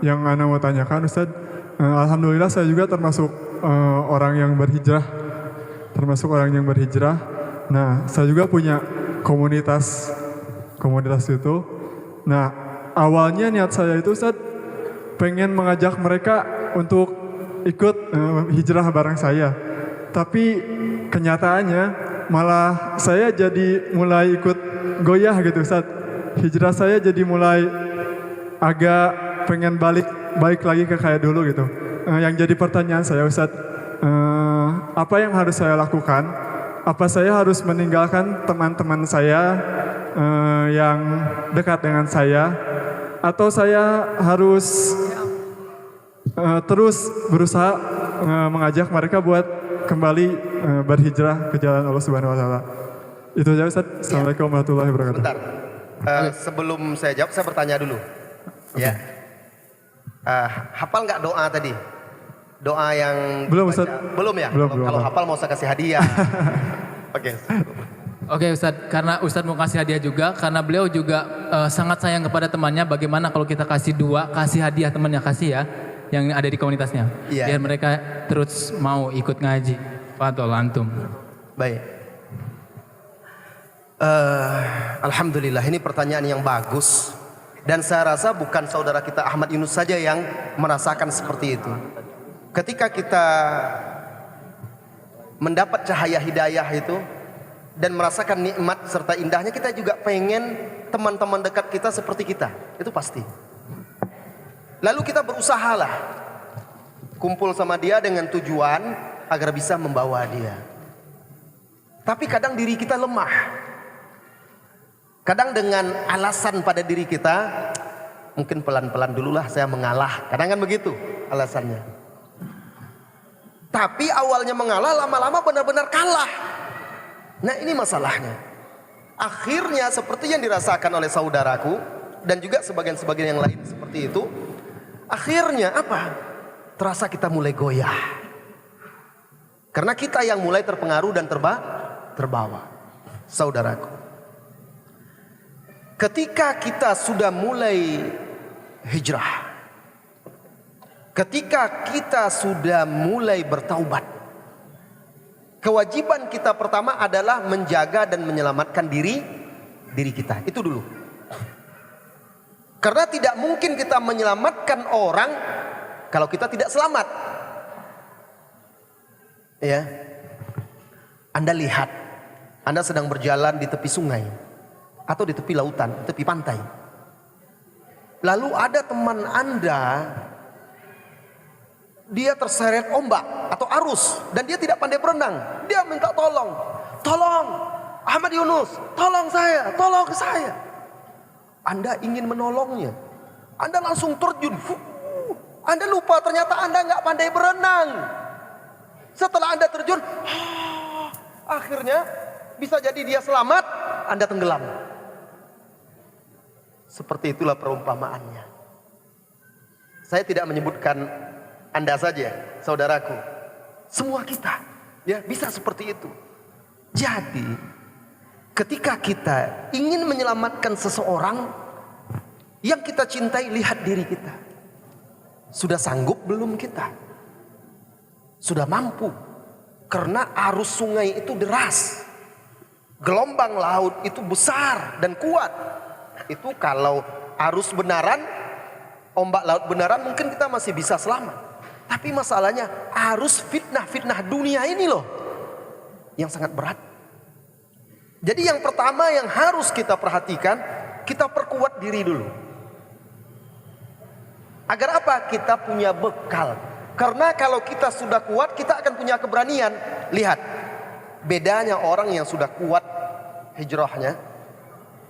yang Ana mau tanyakan Ustadz, alhamdulillah saya juga termasuk orang yang berhijrah, Nah, saya juga punya komunitas itu. Nah, awalnya niat saya itu Ustadz pengen mengajak mereka untuk ikut hijrah bareng saya. Tapi kenyataannya malah saya jadi mulai ikut goyah gitu Ustadz. Hijrah saya jadi mulai agak pengen balik lagi ke kayak dulu gitu. Yang jadi pertanyaan saya Ustadz, apa yang harus saya lakukan? Apa saya harus meninggalkan teman-teman saya yang dekat dengan saya? Atau saya harus terus berusaha mengajak mereka buat kembali berhijrah ke jalan Allah Subhanahu wa taala. Itu aja Ustaz. Assalamualaikum warahmatullahi wabarakatuh. Bentar. Sebelum saya jawab, saya bertanya dulu. Ya. Hafal nggak doa tadi? Doa yang belum Ustaz. Belum ya? Belum. Kalau hafal mau saya kasih hadiah. Oke. Oke Ustadz, karena Ustadz mau kasih hadiah juga, karena beliau juga sangat sayang kepada temannya, bagaimana kalau kita kasih hadiah temannya, kasih ya, yang ada di komunitasnya. Iya. Biar mereka terus mau ikut ngaji. Fadol antum. Baik. Alhamdulillah, ini pertanyaan yang bagus. Dan saya rasa bukan saudara kita Ahmad Yunus saja yang merasakan seperti itu. Ketika kita mendapat cahaya hidayah itu, dan merasakan nikmat serta indahnya, kita juga pengen teman-teman dekat kita seperti kita. Itu pasti. Lalu kita berusahalah kumpul sama dia dengan tujuan agar bisa membawa dia. Tapi kadang diri kita lemah. Kadang dengan alasan pada diri kita, mungkin pelan-pelan dululah saya mengalah. Kadang kan begitu alasannya. Tapi awalnya mengalah, lama-lama benar-benar kalah. Nah, ini masalahnya. Akhirnya seperti yang dirasakan oleh saudaraku dan juga sebagian-sebagian yang lain seperti itu. Akhirnya apa? Terasa kita mulai goyah. Karena kita yang mulai terpengaruh dan terbawa. Saudaraku, ketika kita sudah mulai hijrah, ketika kita sudah mulai bertaubat, kewajiban kita pertama adalah menjaga dan menyelamatkan diri kita. Itu dulu. Karena tidak mungkin kita menyelamatkan orang kalau kita tidak selamat. Ya. Anda lihat, Anda sedang berjalan di tepi sungai atau di tepi lautan, di tepi pantai. Lalu ada teman Anda, dia terseret ombak atau arus dan dia tidak pandai berenang. Dia minta tolong. Tolong Ahmad Yunus, tolong ke saya. Anda ingin menolongnya. Anda langsung terjun. Anda lupa ternyata Anda nggak pandai berenang. Setelah Anda terjun, akhirnya bisa jadi dia selamat, Anda tenggelam. Seperti itulah perumpamaannya. Saya tidak menyebutkan Anda saja, saudaraku. Semua kita ya bisa seperti itu. Jadi ketika kita ingin menyelamatkan seseorang yang kita cintai, lihat diri kita. Sudah sanggup belum kita? Sudah mampu? Karena arus sungai itu deras. Gelombang laut itu besar dan kuat. Itu kalau arus benaran, ombak laut benaran, mungkin kita masih bisa selamat. Tapi masalahnya arus fitnah dunia ini loh yang sangat berat. Jadi yang pertama yang harus kita perhatikan, kita perkuat diri dulu. Agar apa? Kita punya bekal. Karena kalau kita sudah kuat, kita akan punya keberanian. Lihat, bedanya orang yang sudah kuat hijrahnya,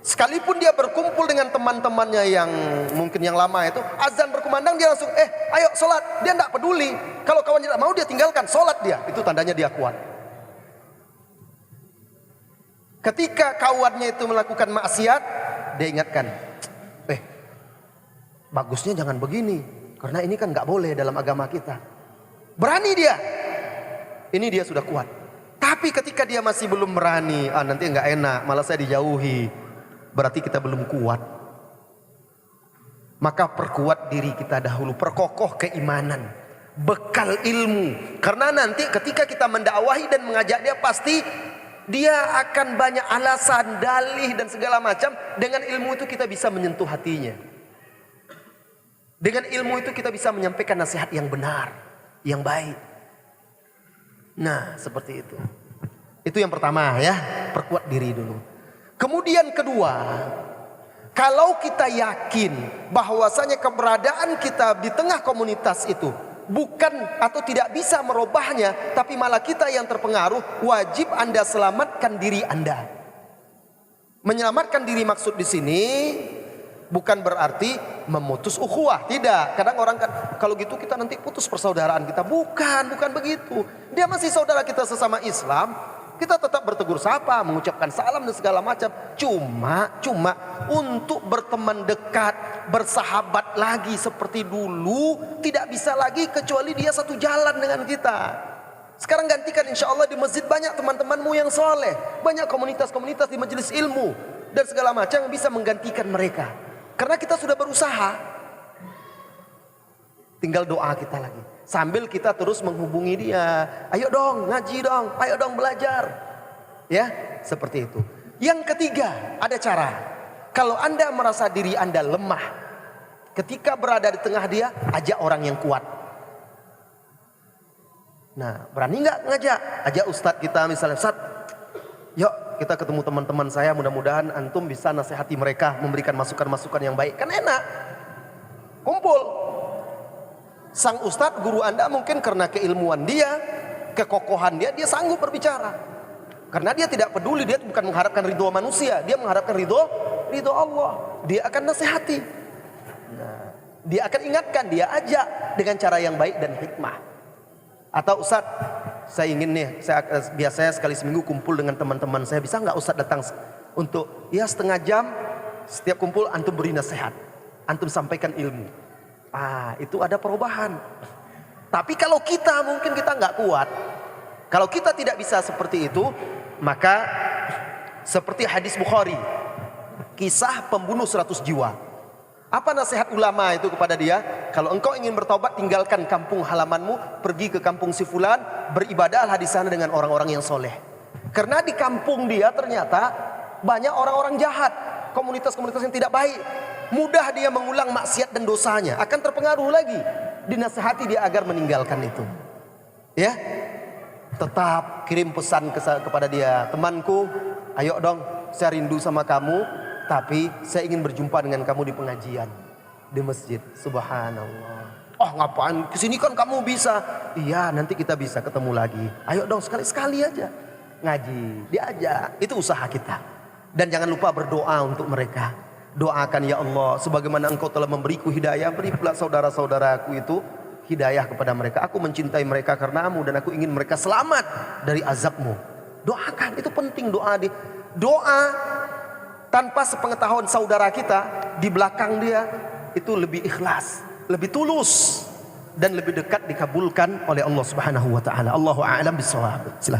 sekalipun dia berkumpul dengan teman-temannya yang mungkin yang lama itu, azan berkumandang dia langsung, ayo sholat. Dia tidak peduli. Kalau kawan tidak mau, dia tinggalkan, sholat dia. Itu tandanya dia kuat. Ketika kawannya itu melakukan maksiat, dia ingatkan, bagusnya jangan begini, karena ini kan nggak boleh dalam agama kita. Berani dia, ini dia sudah kuat. Tapi ketika dia masih belum berani, nanti nggak enak, malah saya dijauhi, berarti kita belum kuat. Maka perkuat diri kita dahulu, perkokoh keimanan, bekal ilmu. Karena nanti ketika kita mendakwahi dan mengajak dia, pasti dia akan banyak alasan, dalih dan segala macam. Dengan ilmu itu kita bisa menyentuh hatinya. Dengan ilmu itu kita bisa menyampaikan nasihat yang benar, yang baik. Nah, seperti itu. Itu yang pertama ya, perkuat diri dulu. Kemudian kedua, kalau kita yakin bahwasanya keberadaan kita di tengah komunitas itu bukan atau tidak bisa merubahnya, tapi malah kita yang terpengaruh, wajib Anda selamatkan diri Anda. Menyelamatkan diri maksud di sini bukan berarti memutus ukhuwah, tidak. Kadang orang kan kalau gitu kita nanti putus persaudaraan kita. Bukan begitu. Dia masih saudara kita sesama Islam. Kita tetap bertegur sapa, mengucapkan salam dan segala macam. Cuma untuk berteman dekat, bersahabat lagi seperti dulu tidak bisa lagi kecuali dia satu jalan dengan kita. Sekarang gantikan insya Allah di masjid banyak teman-temanmu yang soleh, banyak komunitas-komunitas di majelis ilmu dan segala macam yang bisa menggantikan mereka. Karena kita sudah berusaha. Tinggal doa kita lagi. Sambil kita terus menghubungi dia. Ayo dong ngaji dong, ayo dong belajar. Ya, seperti itu. Yang ketiga, ada cara. Kalau Anda merasa diri Anda lemah, ketika berada di tengah dia, ajak orang yang kuat. Nah, berani nggak ngajak? Ajak ustadz kita misalnya, Ustadz, yuk kita ketemu teman-teman saya, mudah-mudahan antum bisa nasihati mereka, memberikan masukan-masukan yang baik. Kan enak. Kumpul. Sang ustadz, guru Anda mungkin karena keilmuan dia, kekokohan dia sanggup berbicara. Karena dia tidak peduli, dia bukan mengharapkan ridho manusia, dia mengharapkan ridho Allah. Dia akan nasihati. Nah, dia akan ingatkan, dia ajak dengan cara yang baik dan hikmah. Atau Ustadz, saya ingin nih, biasanya sekali seminggu kumpul dengan teman-teman saya, bisa nggak Ustadz datang untuk ya setengah jam, setiap kumpul antum beri nasihat, antum sampaikan ilmu. Itu ada perubahan. Tapi kalau kita mungkin kita nggak kuat, kalau kita tidak bisa seperti itu, maka seperti hadis Bukhari, kisah pembunuh 100 jiwa. Apa nasihat ulama itu kepada dia? Kalau engkau ingin bertaubat, tinggalkan kampung halamanmu, pergi ke kampung si fulan, beribadahlah di sana dengan orang-orang yang soleh. Karena di kampung dia ternyata banyak orang-orang jahat, komunitas-komunitas yang tidak baik. Mudah dia mengulang maksiat dan dosanya, akan terpengaruh lagi. Dinasihati dia agar meninggalkan itu. Ya, tetap kirim pesan kepada dia, temanku, ayo dong, saya rindu sama kamu, tapi saya ingin berjumpa dengan kamu di pengajian, di masjid. Subhanallah. Oh ngapain kesini, kan kamu bisa. Iya, nanti kita bisa ketemu lagi. Ayo dong sekali-sekali aja ngaji, diajak. Itu usaha kita. Dan jangan lupa berdoa untuk mereka. Doakan, ya Allah, sebagaimana engkau telah memberiku hidayah, beri pula saudara-saudaraku itu hidayah kepada mereka. Aku mencintai mereka karenamu dan aku ingin mereka selamat dari azabmu. Doakan, itu penting doa. Doa tanpa sepengetahuan saudara kita di belakang dia itu lebih ikhlas, lebih tulus dan lebih dekat dikabulkan oleh Allah Subhanahu wa taala. Allahu a'lam bishawab. Silakan.